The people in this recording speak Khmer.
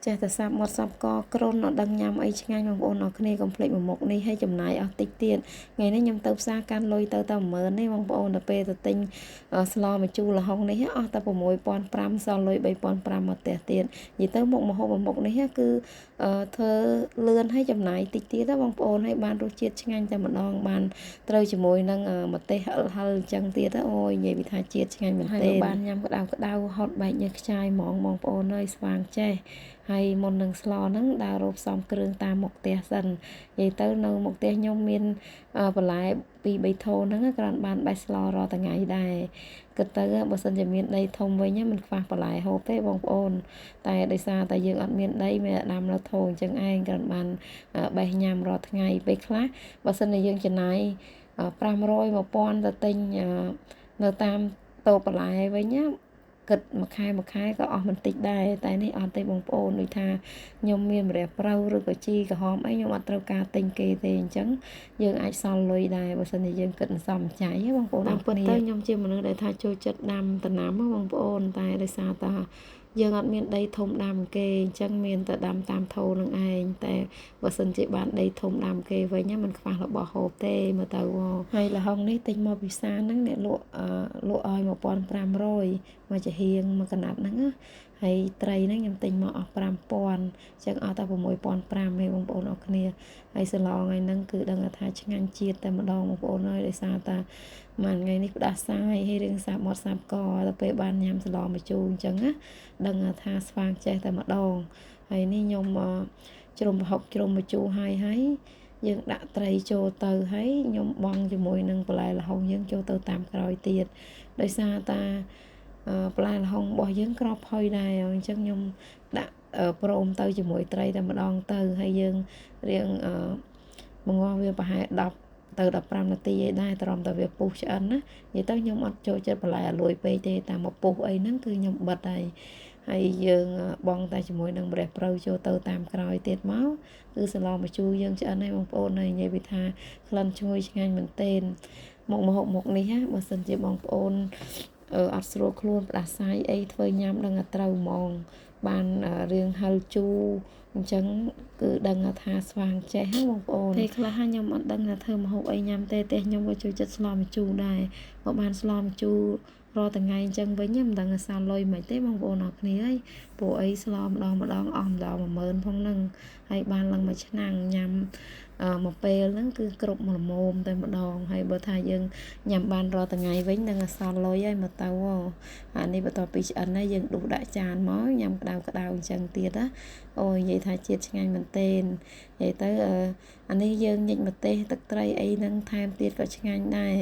ចេះតែសាប់មាត់សាប់កក្រនអត់ដឹងញ៉ាំអីឆ្ងាញ់បងប្អូនអរគ្នាកុំភ្លេចមួយមុខនេះឲ្យចំណាយអស់តិចទៀតថ្ងៃនេះខ្ញុំទៅផ្សារកាន់លុយទៅតែ10000ទេបងប្អូនទៅពេលទៅទិញស្លម្ជូរល្ហុងនេះអស់តែ6500សល់លុយ3500មកផ្ទះទៀតនិយាយទៅមុខម្ហូបមួយមុខនេះគឺធ្វើលឿនឲ្យចំណាយតិចទៀតណាបងប្អូនហើយបានរសជាតិឆ្ងាញ់តែម្ដងបានត្រូវជាមួយនឹងម្ទេសហឹលហឹលអញ្ចឹងទៀតអូយនិយាយពីថាជាតិឆ្ងាញ់មែនទេបានញ៉ាំក្តៅក្តៅហត់បែកញើសខ្ចាយហ្មងបងប្អូនអើយស្វាងចេះហើយមុននឹងស្លហ្នឹងដើររកផ្សំគ្រឿងតាមមុខផ្ទះសិននិយាយទៅនៅមុខផ្ទះខ្ញុំមានបន្លែ2 3ថូហ្នឹងគ្រាន់បានបេះស្លរាល់ថ្ងៃដែរគិតទៅបើសិនជាមានដីធំវិញមិនខ្វះបន្លែហូបទេបងប្អូនតែដោយសារតែយើងអត់មានដីមានដាំនៅថូអញ្ចឹងឯងគ្រាន់បានបេះញ៉ាំរាល់ថ្ងៃពេលខ្លះបើសិនជាយើងចំណាយ500 1000ទៅទិញនៅតាមតូបបន្លែវិញណាគិតមួយខែក៏អស់មិនតិចដែរតែនេះអត់ទេបងប្អូនដូចថាខ្ញុំមានម្រះប្រៅឬក៏ជីក្រហមអីខ្ញុំអត់ត្រូវការទិញគេទេអញ្ចឹងយើងអាចសល់លុយដែរបើសិនជាយើងគិតសំចៃបងប្អូនតាមពិតទៅខ្ញុំជាមនុស្សដែលថាចូលចិត្តដាំដំណាំបងប្អូនតែដោយសារតែយើងអត់មានដីធំដាំគេអញ្ចឹងមានតែដាំតាមថូនឹងឯងតែបើសិនជាបានដីធំដាំគេវិញมันខ្វះរបស់ហូបទេមើលទៅហើយល្ហុងនេះទិញមកពីផ្សារហ្នឹងអ្នកលក់ឲ្យ1500មកចាហៀងមួយកណាត់ហ្នឹងណាហើយត្រីហ្នឹងខ្ញុំទិញមកអស់5000អញ្ចឹងអស់តែ6500ឯងបងប្អូនអរគ្នាហើយសឡងថ្ងៃហ្នឹងគឺដឹងថាឆ្ងាញ់ជាតិតែម្ដងបងប្អូនហើយដោយសារតែមួយថ្ងៃនេះផ្ដាសាយហើយរឿងសាប់មាត់សាប់កទៅពេលបានញ៉ាំសឡងម្ជូរអញ្ចឹងណាដឹងថាស្វាងចេះតែម្ដងហើយនេះខ្ញុំជ្រុំប្រហុកជ្រុំម្ជូរហើយយើងដាក់ត្រីចូលទៅហើយខ្ញុំបង់ជាមួយនឹងបន្លែល្ហុងយើងចូលទៅតាមក្រោយទៀតដោយសារតាបន្លែល្ហុងរបស់យើងក្របផុយដែរអញ្ចឹងខ្ញុំដាក់ព្រមទៅជាមួយត្រីតែម្ដងទៅហើយយើងរៀងបង្ងាស់វាប្រហែល10ទៅ15នាទីឯដែរត្រឹមតែវាពុះឆ្អិនណានិយាយទៅខ្ញុំអត់ចូលចិត្តបន្លែអាលួយពេកទេតែមកពុះអីហ្នឹងគឺខ្ញុំបិទហើយយើងបងតែជាមួយនឹងម្រះព្រៅចូលទៅតាមក្រោយទៀតមកគឺសឡម្ជូរយើងឆ្អិនហើយបងប្អូនហើយនិយាយពីថាក្លិនឈ្ងុយឆ្ងាញ់មែនទែនមុខនេះណាបើសិនជាបងប្អូនអត់ស្រួលខ្លួនផ្ដាសាយអីធ្វើញ៉ាំដឹងតែត្រូវហ្មងបានរឿងហឹលជូរអញ្ចឹងគឺដឹងថាស្វាងចេះហ្នឹងបងប្អូនពេលខ្លះខ្ញុំអត់ដឹងថាធ្វើម្ហូបអីញ៉ាំទេខ្ញុំក៏ចូលចិត្តស្លម្ជូរដែរបើបានស្លម្ជូររាល់ថ្ងៃអញ្ចឹងវិញមិនដឹងថាសល់លុយមិនទេបងប្អូនអរគ្នាហើយព្រោះអីស្លម្ដងអស់ម្ដង10000ផងហ្នឹងហើយបានឡើងមួយឆ្នាំងញ៉ាំមួយពេលហ្នឹងគឺគ្រប់មួយល្មមតែម្ដងហើយបើថាយើងញ៉ាំបានរាល់ថ្ងៃវិញនឹងអសល់លុយហើយមកទៅអានេះបន្ទាប់ពីឆ្អិនហើយយើងដួសដាក់ចានមកញ៉ាំក្តៅអញ្ចឹងទៀតណាអូយនិយាយថាជាតិឆ្ងាញ់មែនទែននិយាយទៅអានេះយើងញិចម្ទេសទឹកត្រីអីហ្នឹងថែមទៀតក៏ឆ្ងាញ់ដែរ